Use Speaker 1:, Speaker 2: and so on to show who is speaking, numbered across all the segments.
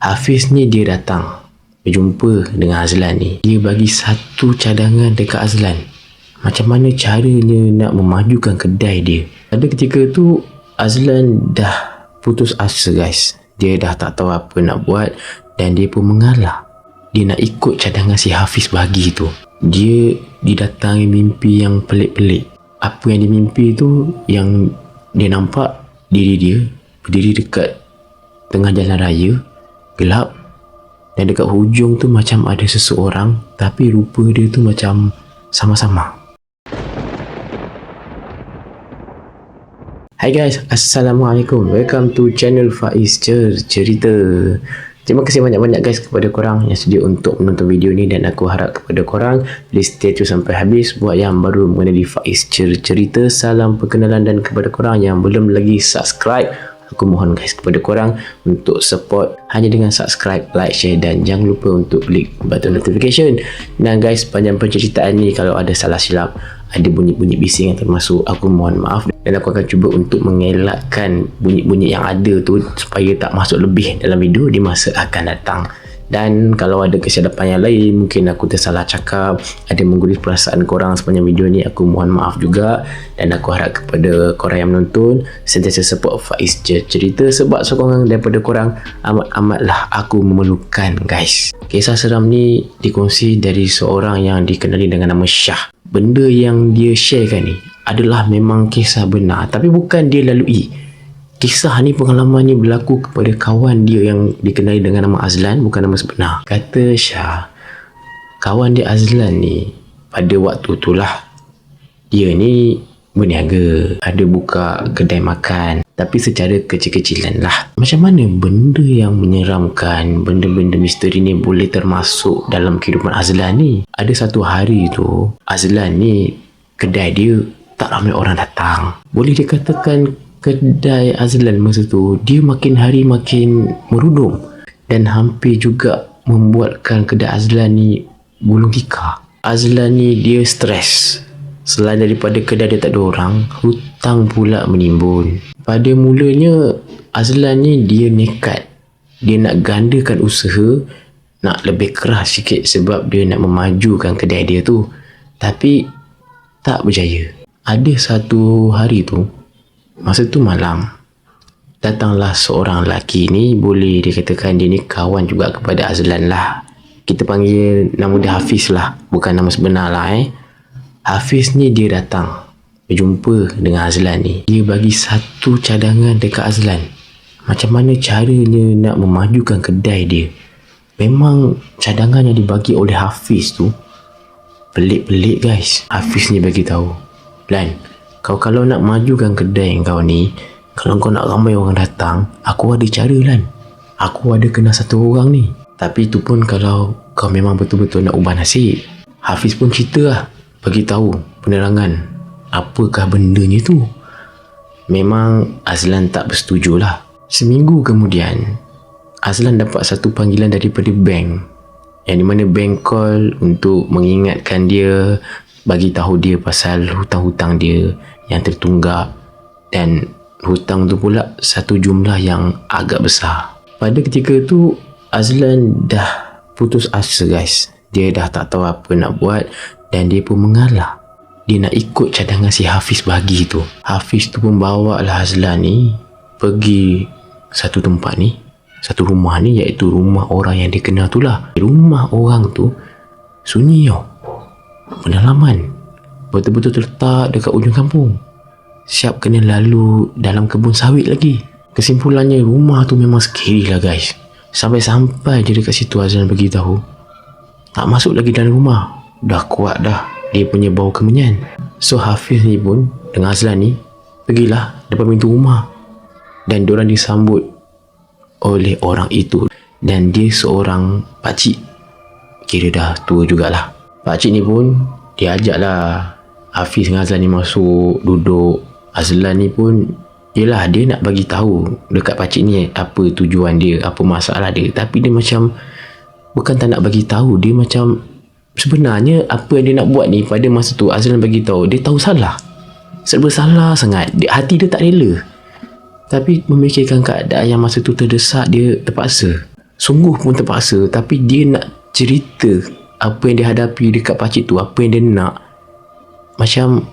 Speaker 1: Hafiz ni dia datang berjumpa dengan Azlan ni. Dia bagi satu cadangan dekat Azlan, macam mana caranya nak memajukan kedai dia. Pada ketika tu Azlan dah putus asa guys. Dia dah tak tahu apa nak buat dan dia pun mengalah. Dia nak ikut cadangan si Hafiz bagi tu. Dia didatangi mimpi yang pelik-pelik. Apa yang dia mimpi tu, yang dia nampak diri dia berdiri dekat tengah jalan raya, gelap, dan dekat hujung tu macam ada seseorang, tapi rupa dia tu macam sama-sama. Hai guys, Assalamualaikum. Welcome to channel Faiz Cerita. Terima kasih banyak-banyak guys kepada korang yang sedia untuk menonton video ni, dan aku harap kepada korang please stay tune sampai habis. Buat yang baru mengenali Faiz Cerita, salam perkenalan, dan kepada korang yang belum lagi subscribe, aku mohon guys kepada korang untuk support hanya dengan subscribe, like, share, dan jangan lupa untuk klik button notification. Dan guys, panjang penceritaan ni kalau ada salah silap, ada bunyi-bunyi bising yang termasuk, aku mohon maaf, dan aku akan cuba untuk mengelakkan bunyi-bunyi yang ada tu supaya tak masuk lebih dalam video di masa akan datang. Dan kalau ada kesilapan yang lain, mungkin aku tersalah cakap, ada menggurui perasaan korang sepanjang video ni, aku mohon maaf juga. Dan aku harap kepada korang yang menonton sentiasa support Faiz Cerita, sebab sokongan daripada korang amat-amatlah aku memerlukan guys. Kisah seram ni dikongsi dari seorang yang dikenali dengan nama Syah. Benda yang dia sharekan ni adalah memang kisah benar, tapi bukan dia lalui. Kisah ni, pengalaman ni berlaku kepada kawan dia yang dikenali dengan nama Azlan, bukan nama sebenar. Kata Syah, kawan dia Azlan ni pada waktu tu lah, dia ni berniaga, ada buka kedai makan, tapi secara kecil-kecilan lah. Macam mana benda yang menyeramkan, benda-benda misteri ni boleh termasuk dalam kehidupan Azlan ni? Ada satu hari tu, Azlan ni kedai dia tak ramai orang datang. Boleh dikatakan kedai Azlan masa tu dia makin hari makin merudum, dan hampir juga membuatkan kedai Azlan ni gulung tikar. Azlan ni dia stres. Selain daripada kedai dia tak ada orang, hutang pula menimbun. Pada mulanya Azlan ni dia nekat, dia nak gandakan usaha, nak lebih keras sikit sebab dia nak memajukan kedai dia tu, tapi tak berjaya. Ada satu hari tu, masa tu malam, datanglah seorang lelaki ni, boleh dikatakan dia ni kawan juga kepada Azlan lah. Kita panggil nama dia Hafiz lah, bukan nama sebenar lah Hafiz ni dia datang berjumpa dengan Azlan ni. Dia bagi satu cadangan dekat Azlan, macam mana caranya nak memajukan kedai dia. Memang cadangan yang dibagi oleh Hafiz tu pelik-pelik guys. Hafiz ni bagi tahu, Lan, kau kalau nak majukan kedai kau ni, kalau kau nak ramai orang datang, aku ada cara Lan. Aku ada kenal satu orang ni. Tapi tu pun kalau kau memang betul-betul nak ubah nasib. Hafiz pun cerita lah, bagi tahu penerangan apakah bendanya tu. Memang Azlan tak bersetuju lah. Seminggu kemudian, Azlan dapat satu panggilan daripada bank, yang di mana bank call untuk mengingatkan dia, bagi tahu dia pasal hutang-hutang dia yang tertunggak, dan hutang tu pula satu jumlah yang agak besar. Pada ketika tu Azlan dah putus asa guys. Dia dah tak tahu apa nak buat, dan dia pun mengalah. Dia nak ikut cadangan si Hafiz bagi tu. Hafiz tu pun bawa lah Azlan ni pergi satu tempat ni, satu rumah ni, iaitu rumah orang yang dia kenal tu lah. Rumah orang tu sunyi tau, pedalaman, betul-betul terletak dekat ujung kampung, siap kena lalu dalam kebun sawit lagi. Kesimpulannya, rumah tu memang scary lah guys. Sampai-sampai je dekat situ Azlan beritahu, tak masuk lagi dalam rumah, dah kuat dah dia punya bau kemenyan. So Hafiz ni pun dengan Azlan ni pergilah depan pintu rumah, dan diorang disambut oleh orang itu, dan dia seorang pakcik, kira dah tua jugalah. Pakcik ni pun dia ajaklah Hafiz dengan Azlan ni masuk, duduk. Azlan ni pun yelah, dia nak bagi tahu dekat pakcik ni apa tujuan dia, apa masalah dia, tapi dia macam bukan tak nak bagi tahu. Dia macam sebenarnya apa yang dia nak buat ni pada masa tu Azlan bagi tahu, dia tahu salah, serba salah sangat. Hati dia tak rela, tapi memikirkan keadaan yang masa tu terdesak, dia terpaksa. sungguh pun terpaksa, tapi dia nak cerita apa yang dia hadapi dekat pakcik tu, apa yang dia nak. Macam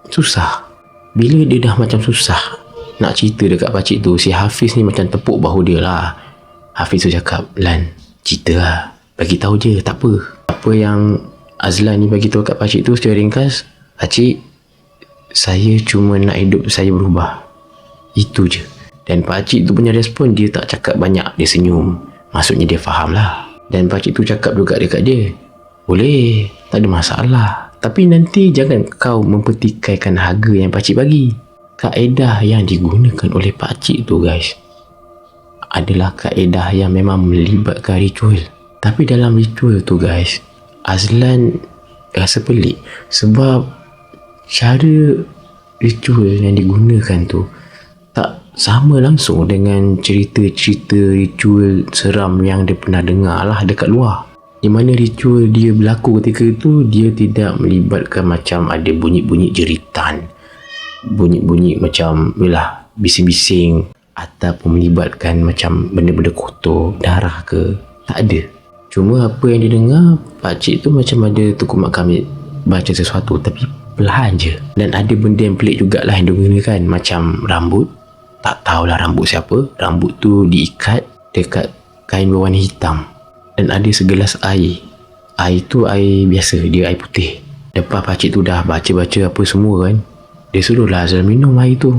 Speaker 1: susah. Bila dia dah macam susah nak cerita dekat pakcik tu, si Hafiz ni macam tepuk bahu dia lah. Hafiz tu cakap, Lan, cerita lah, bagi tahu je, tak apa. Apa yang Azlan ni bagi tahu kat pakcik tu secara ringkas, pakcik, saya cuma nak hidup saya berubah, itu je. Dan pakcik tu punya respon, dia tak cakap banyak, dia senyum, maksudnya dia faham lah. Dan pakcik tu cakap juga dekat dia, boleh, tak ada masalah, tapi nanti jangan kau mempertikaikan harga yang pakcik bagi. Kaedah yang digunakan oleh pakcik tu guys adalah kaedah yang memang melibatkan ritual. Tapi dalam ritual tu guys, Azlan rasa pelik sebab cara ritual yang digunakan tu tak sama langsung dengan cerita-cerita ritual seram yang dia pernah dengar lah dekat luar. Di mana ritual dia berlaku ketika itu, dia tidak melibatkan macam ada bunyi-bunyi jeritan, bunyi-bunyi macam yalah bising-bising, ataupun melibatkan macam benda-benda kotor, darah ke, tak ada. Cuma apa yang dia dengar, pakcik tu macam ada tukuk mak kami baca sesuatu tapi perlahan je. Dan ada benda yang pelik jugalah yang dia gunakan, macam rambut, tak tahulah rambut siapa, rambut tu diikat dekat kain berwarna hitam. Dan ada segelas air, air tu air biasa, dia air putih. Lepas pakcik tu dah baca-baca apa semua kan, dia suruhlah Azlan minum air tu.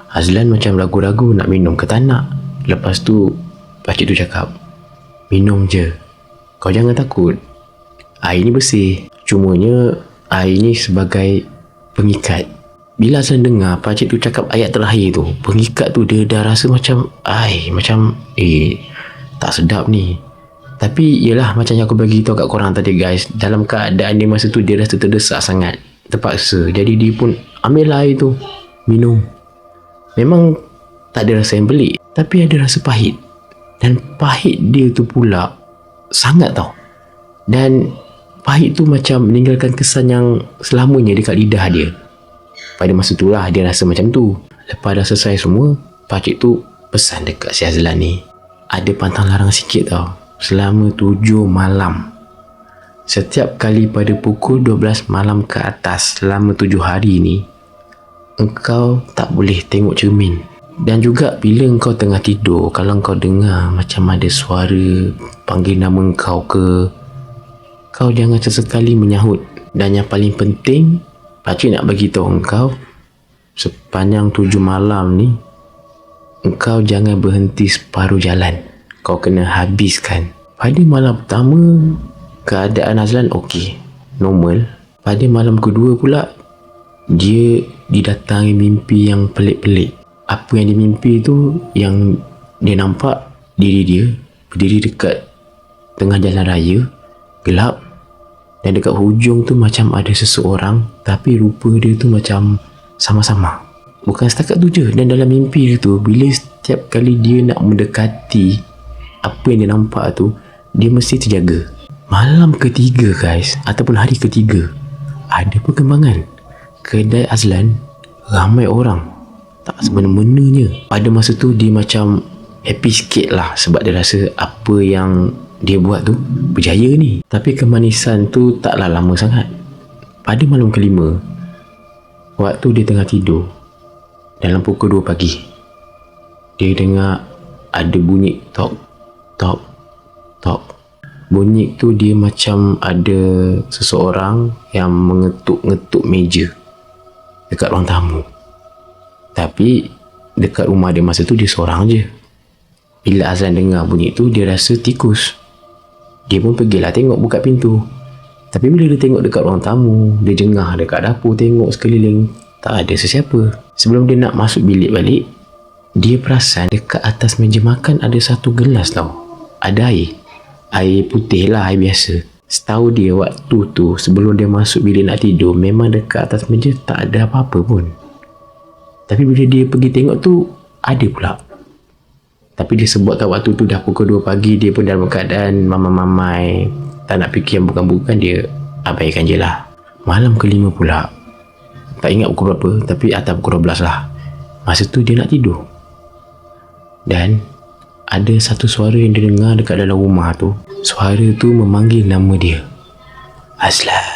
Speaker 1: Azlan macam ragu-ragu nak minum ke tak nak. Lepas tu pakcik tu cakap, minum je, kau jangan takut, air ni bersih, cumanya air ni sebagai pengikat. Bila Azlan dengar pakcik tu cakap ayat terakhir tu, pengikat tu, dia dah rasa macam tak sedap ni. Tapi yelah, macam yang aku bagi tahu kat korang tadi guys, dalam keadaan dia masa tu dia rasa terdesak sangat, terpaksa, jadi dia pun ambil air tu, minum. Memang tak ada rasa yang pelik, tapi ada rasa pahit. Dan pahit dia tu pula sangat tau. Dan pahit tu macam meninggalkan kesan yang selamanya dekat lidah dia. Pada masa tu lah dia rasa macam tu. Lepas dah selesai semua, pakcik tu pesan dekat si Azlan ni, ada pantang larang sikit tau, selama 7 malam. Setiap kali pada pukul 12 malam ke atas selama 7 hari ni, engkau tak boleh tengok cermin. Dan juga bila engkau tengah tidur, kalau engkau dengar macam ada suara panggil nama engkau ke, kau jangan sesekali menyahut. Dan yang paling penting, pakcik nak bagi tahu engkau, sepanjang 7 malam ni, engkau jangan berhenti separuh jalan, kau kena habiskan. Pada malam pertama, keadaan Azlan okey, normal. Pada malam kedua pula, dia didatangi mimpi yang pelik-pelik. Apa yang dia mimpi tu, yang dia nampak diri dia berdiri dekat tengah jalan raya, gelap, dan dekat hujung tu macam ada seseorang, tapi rupa dia tu macam sama-sama. Bukan setakat tu je, dan dalam mimpi dia tu, bila setiap kali dia nak mendekati apa yang dia nampak tu, dia mesti terjaga. Malam ketiga guys, ataupun hari ketiga, ada perkembangan. Kedai Azlan ramai orang, tak semena-menanya. Pada masa tu dia macam happy sikit lah, sebab dia rasa apa yang dia buat tu berjaya ni. Tapi kemanisan tu taklah lama sangat. Pada malam kelima, waktu dia tengah tidur, dalam pukul 2 pagi, dia dengar ada bunyi tok tok tok. Bunyi tu dia macam ada seseorang yang mengetuk-ngetuk meja dekat ruang tamu. Tapi dekat rumah dia masa tu dia seorang je. Bila Azlan dengar bunyi tu, dia rasa tikus. Dia pun pergilah tengok, buka pintu. Tapi bila dia tengok dekat ruang tamu, dia jengah dekat dapur, tengok sekeliling, tak ada sesiapa. Sebelum dia nak masuk bilik balik, dia perasan dekat atas meja makan ada satu gelas tau, ada air. Air putih lah, air biasa. Setahu dia waktu tu, sebelum dia masuk bilik nak tidur, memang dekat atas meja tak ada apa-apa pun. Tapi bila dia pergi tengok tu, ada pula. Tapi dia sebutkan waktu tu dah pukul 2 pagi, dia pun dalam keadaan mamai-mamai, tak nak fikir yang bukan-bukan, dia abaikan je lah. Malam kelima pula, tak ingat pukul berapa, tapi atas pukul 12 lah. Masa tu dia nak tidur. Dan ada satu suara yang dia dengar dekat dalam rumah tu. Suara tu memanggil nama dia, Azlan.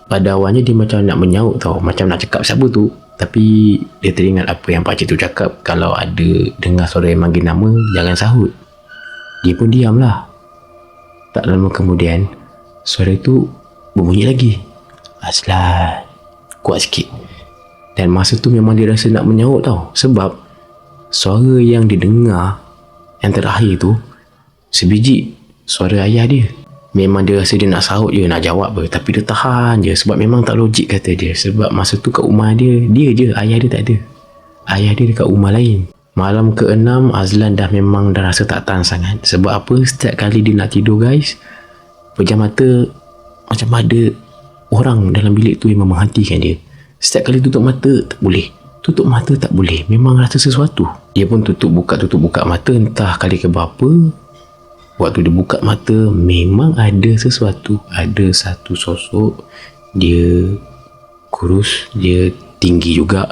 Speaker 1: Pada awalnya dia macam nak menyaut tau, macam nak cakap siapa tu. Tapi dia teringat apa yang pakcik tu cakap, kalau ada dengar suara yang manggil nama, jangan sahut. Dia pun diam lah. Tak lama kemudian, suara tu berbunyi lagi, Azlan, kuat sikit. Dan masa tu memang dia rasa nak menyaut tau, sebab suara yang dia dengar yang terakhir tu sebiji suara ayah dia. Memang dia rasa dia nak sahut je, nak jawab apa, tapi dia tahan je sebab memang tak logik kata dia. Sebab masa tu kat rumah dia je, ayah dia tak ada. Ayah dia dekat rumah lain. Malam ke-6, Azlan dah memang dah rasa tak tahan sangat. Sebab apa? Setiap kali dia nak tidur guys, pejam mata macam ada orang dalam bilik tu yang memerhatikan dia. Setiap kali tutup mata tak boleh, tutup mata tak boleh, memang rasa sesuatu. Dia pun tutup buka mata, entah kali ke berapa. Waktu dia buka mata, memang ada sesuatu. Ada satu sosok. Dia kurus, dia tinggi juga,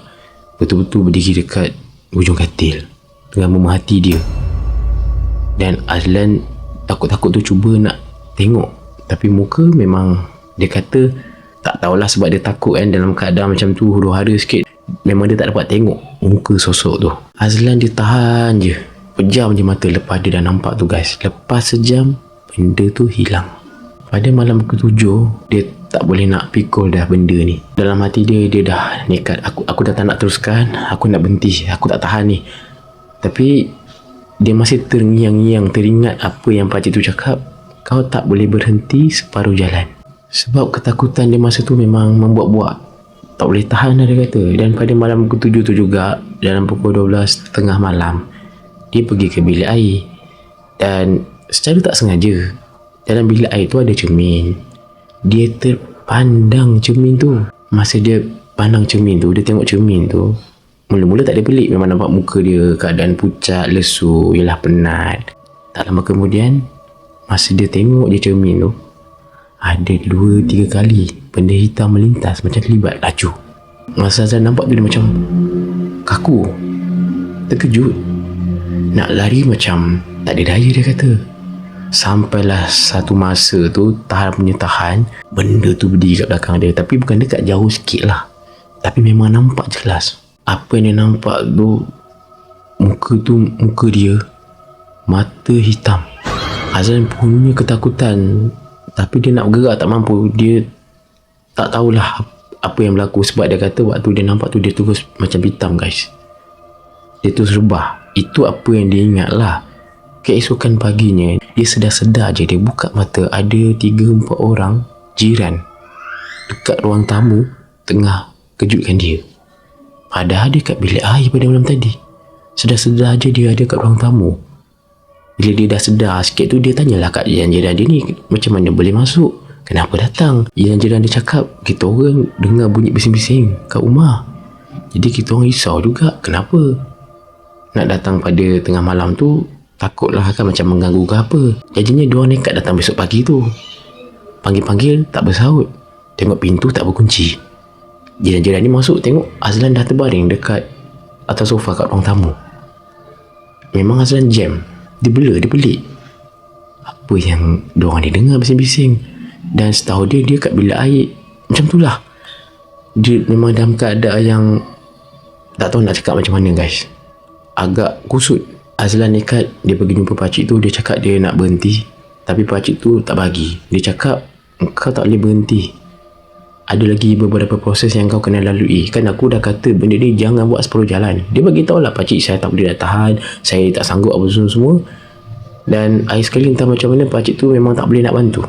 Speaker 1: betul-betul berdiri dekat hujung katil tengah memerhati dia. Dan Azlan takut-takut tu cuba nak tengok, tapi muka memang dia kata tak tahulah, sebab dia takut kan, dalam keadaan macam tu huru-hara sikit, memang dia tak dapat tengok muka sosok tu. Azlan dia tahan je, pejam je mata. Lepas dia dah nampak tu guys, lepas sejam benda tu hilang. Pada malam ke-7, dia tak boleh nak pikul dah benda ni. Dalam hati dia dah nekat, aku dah tak nak teruskan, aku nak berhenti, aku tak tahan ni. Tapi dia masih terngiang-ngiang, teringat apa yang pakcik tu cakap, kau tak boleh berhenti separuh jalan. Sebab ketakutan dia masa tu memang membuat-buat, tak boleh tahan lah dia kata. Dan pada malam ke-7 tu juga, dalam pukul 12.30 malam, dia pergi ke bilik air. Dan secara tak sengaja, dalam bilik air tu ada cermin. Dia terpandang cermin tu. Masa dia pandang cermin tu, dia tengok cermin tu, mula-mula tak ada pelik, memang nampak muka dia keadaan pucat, lesu, ialah penat. Tak lama kemudian, masa dia tengok je cermin tu, ada 2-3 kali benda hitam melintas macam terlibat laju. Masa Azlan nampak tu, dia macam kaku, terkejut, nak lari macam tak ada daya dia kata. Sampailah satu masa tu, tahan, benda tu berdiri kat belakang dia. Tapi bukan dekat, jauh sikit lah, tapi memang nampak jelas. Apa yang dia nampak tu, muka dia, mata hitam. Azlan punya ketakutan, tapi dia nak bergerak tak mampu. Dia tak tahulah apa yang berlaku, sebab dia kata waktu dia nampak tu, dia terus macam hitam guys. Dia terus rebah. Itu apa yang dia ingat lah. Keesokan paginya, dia sedar-sedar je, dia buka mata, ada 3-4 orang jiran dekat ruang tamu tengah kejutkan dia. Padahal dia kat bilik air pada malam tadi. Sedar-sedar je dia ada kat ruang tamu. Bila dia dah sedar sikit tu, dia tanyalah kat jiran-jiran dia ni, macam mana boleh masuk, kenapa datang. Jiran-jiran dia cakap, kita orang dengar bunyi bising-bising kat rumah, jadi kita orang risau juga, kenapa nak datang pada tengah malam tu, takutlah kan macam mengganggu ke apa. Jadinya diorang nekat datang besok pagi tu. Panggil-panggil tak bersahut, tengok pintu tak berkunci. Jiran-jiran ni masuk, tengok Azlan dah terbaring dekat atas sofa kat ruang tamu. Memang Azlan jam. Dia pelik. Apa yang diorang ni dengar bising-bising. Dan setahu dia kat bilik air macam tu lah. Dia memang dalam keadaan yang tak tahu nak cakap macam mana guys. Agak kusut. Azlan nekat, dia pergi jumpa pakcik tu. Dia cakap dia nak berhenti, tapi pakcik tu tak bagi. Dia cakap, kau tak boleh berhenti, ada lagi beberapa proses yang kau kena lalui. Kan aku dah kata benda ni jangan buat separuh jalan. Dia bagi tahu lah, pakcik saya tak boleh nak tahan, saya tak sanggup apa semua. Dan akhir sekali entah macam mana, pakcik tu memang tak boleh nak bantu.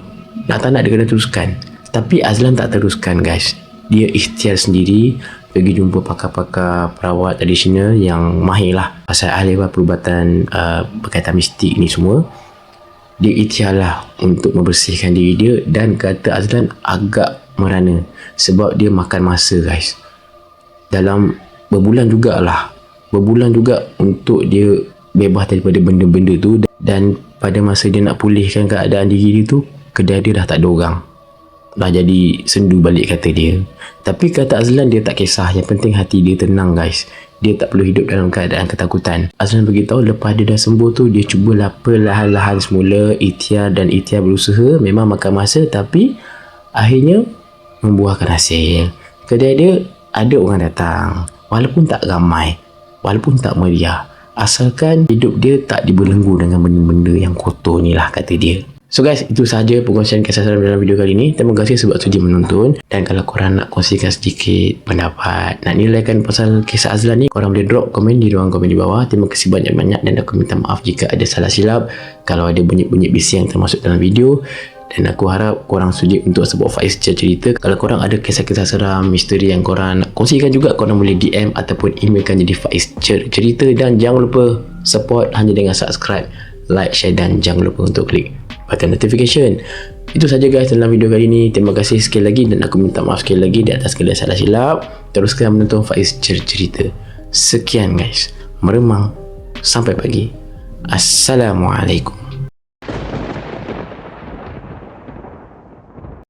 Speaker 1: Nak tak nak dia kena teruskan. Tapi Azlan tak teruskan guys. Dia ikhtiar sendiri, pergi jumpa pakar-pakar perawat tradisional yang mahir lah pasal ahli perubatan berkaitan mistik ni semua. Dia ikhtiar lah untuk membersihkan diri dia. Dan kata Azlan agak merana sebab dia makan masa guys. Dalam berbulan juga untuk dia bebas daripada benda-benda tu. Dan pada masa dia nak pulihkan keadaan diri dia tu, kedai dia dah tak ada orang, dah jadi sendu balik kata dia. Tapi kata Azlan, dia tak kisah, yang penting hati dia tenang guys. dia tak perlu hidup dalam keadaan ketakutan. Azlan beritahu lepas dia dah sembuh tu, dia cubalah perlahan-lahan semula ikhtiar dan ikhtiar berusaha, memang makan masa tapi akhirnya membuahkan hasil. Kedai dia ada orang datang, walaupun tak ramai, walaupun tak meriah, asalkan hidup dia tak dibelenggu dengan benda-benda yang kotor ni lah, kata dia. So guys, itu sahaja perkongsian kisah seram dalam video kali ini. Terima kasih sebab sudi menonton. Dan kalau korang nak kongsikan sedikit pendapat, nak nilaikan pasal kisah Azlan ni, korang boleh drop komen di ruang komen di bawah. Terima kasih banyak-banyak dan aku minta maaf jika ada salah silap, kalau ada bunyi-bunyi bising yang termasuk dalam video. Dan aku harap korang sudi untuk support Faiz cerita. Kalau korang ada kisah-kisah seram, misteri yang korang nak kongsikan juga, korang boleh DM ataupun emailkan jadi Faiz cerita. Dan jangan lupa support hanya dengan subscribe, like, share dan jangan lupa untuk klik button notification. Itu saja guys dalam video kali ini. Terima kasih sekali lagi dan aku minta maaf sekali lagi di atas segala salah silap. Teruskan menonton Faiz cerita. Sekian guys, meremang sampai pagi. Assalamualaikum.